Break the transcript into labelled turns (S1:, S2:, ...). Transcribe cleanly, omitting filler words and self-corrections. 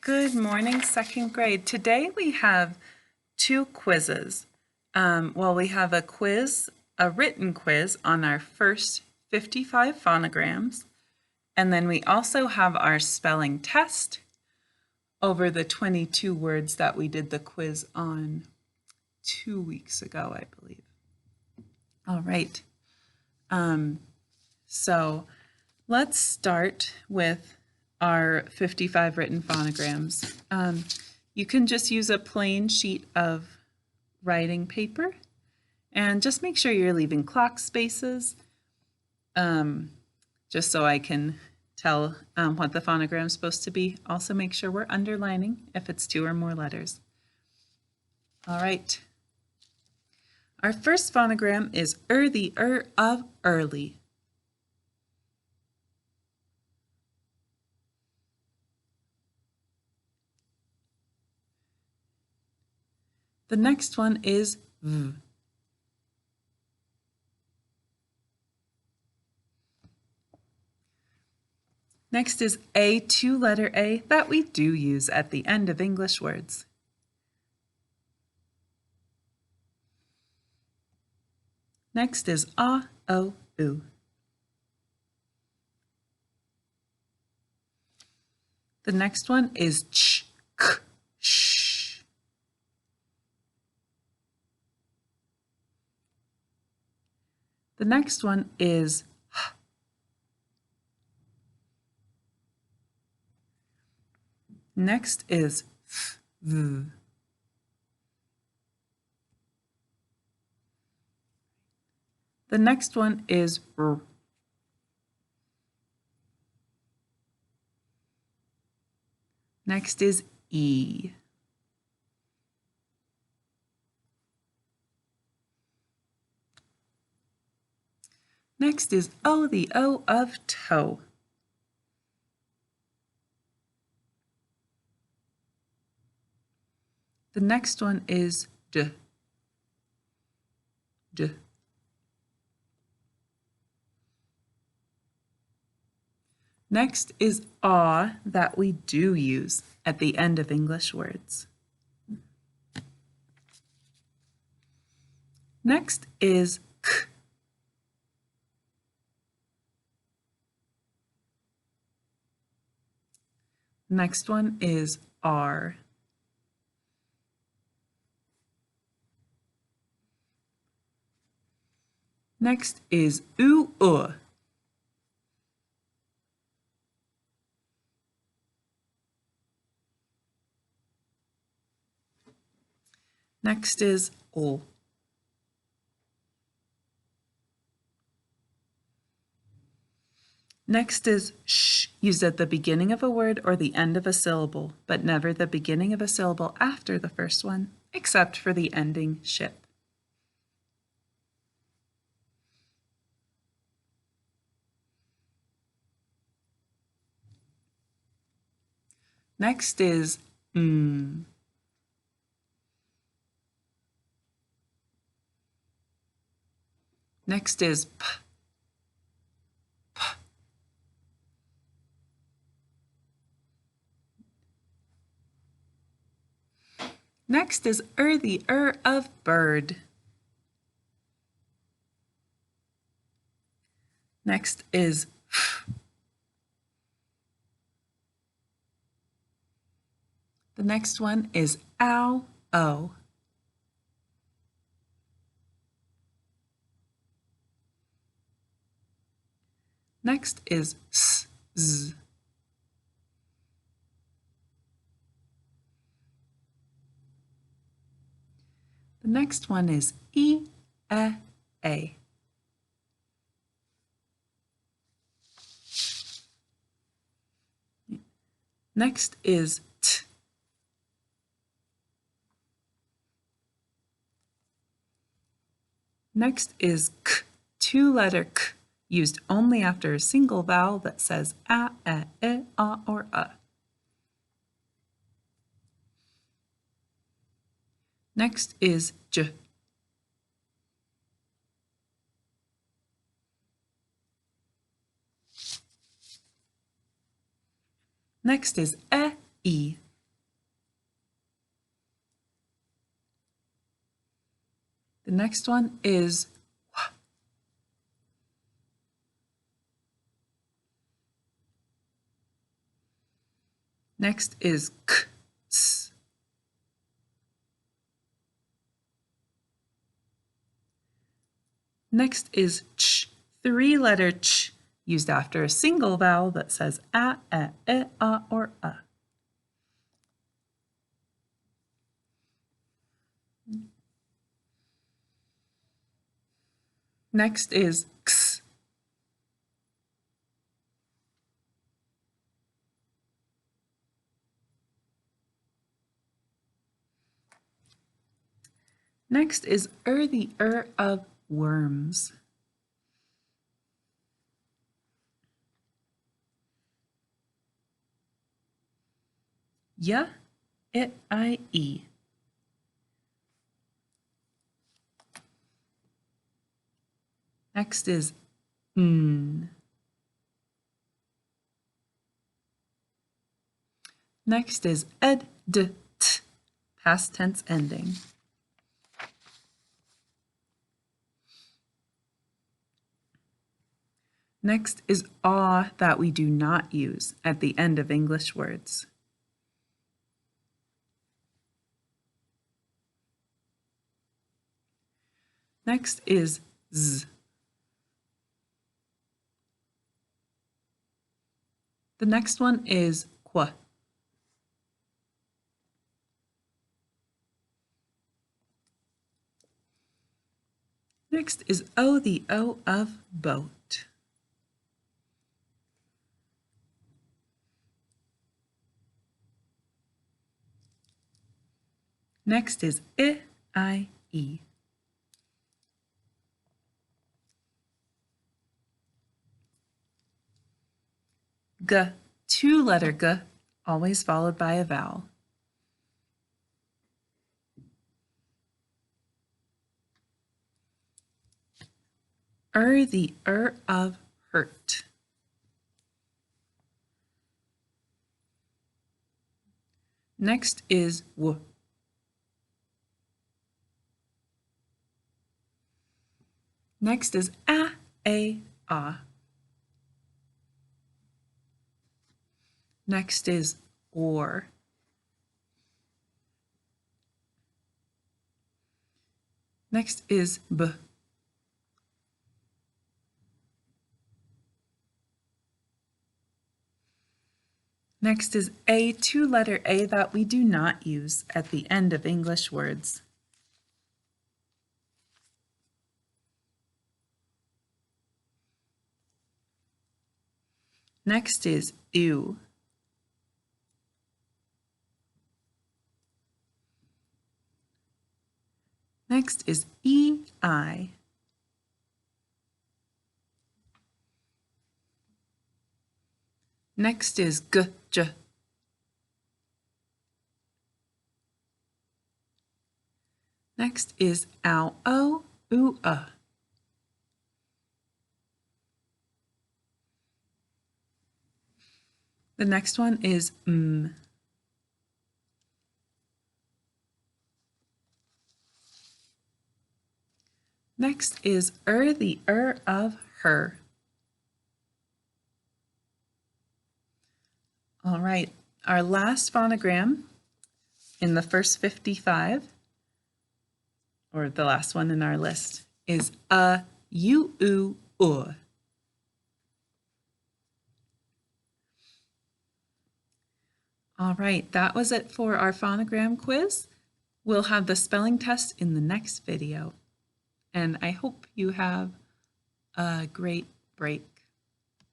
S1: Good morning, second grade. Today we have two quizzes. We have a written quiz on our first 55 phonograms, and then we also have our spelling test over the 22 words that we did the quiz on 2 weeks ago, I believe. All right. So let's start with our 55 written phonograms. You can just use a plain sheet of writing paper and just make sure you're leaving clock spaces, just so I can tell what the phonogram is supposed to be. Also make sure we're underlining if it's 2 or more letters. All right. Our first phonogram is the of early. The next one is v. Next is a two-letter A that we do use at the end of English words. Next is a, o, u. The next one is ch, k, sh. The next one is h. Next is f, v. The next one is r. Next is e. Next is o, the O of toe. The next one is d. D. Next is ah that we do use at the end of English words. Next is k. Next one is r. Next is u. Next is o. Next is sh, used at the beginning of a word or the end of a syllable, but never the beginning of a syllable after the first one, except for the ending ship. Next is m. Next is p. P. Next is the of bird. Next is f. The next one is ow, o. Next is s, z. The next one is a. Next is t. Next is k, two-letter k, used only after a single vowel that says a, I, or a. Next is j. Next is e. next one is w. Next is k, s. Next is ch, three-letter ch, used after a single vowel that says a, e, a, or a. Next is x. Next is the of worms. Ya, it, I, e. Next is n. Next is ed, d, t, past tense ending. Next is ah that we do not use at the end of English words. Next is z. The next one is qua. Next is o, the o of boat. Next is I, e. G, two-letter g, always followed by a vowel. The of hurt. Next is w. Next is a, ah. Next is or. Next is b. Next is a, two-letter a that we do not use at the end of English words. Next is ew. Next is I. Next is j. Next is o, oo, The next one is m. Next is the of her. All right, our last phonogram in the first 55, or the last one in our list, is a, u, oo, u. All right, that was it for our phonogram quiz. We'll have the spelling test in the next video. And I hope you have a great break.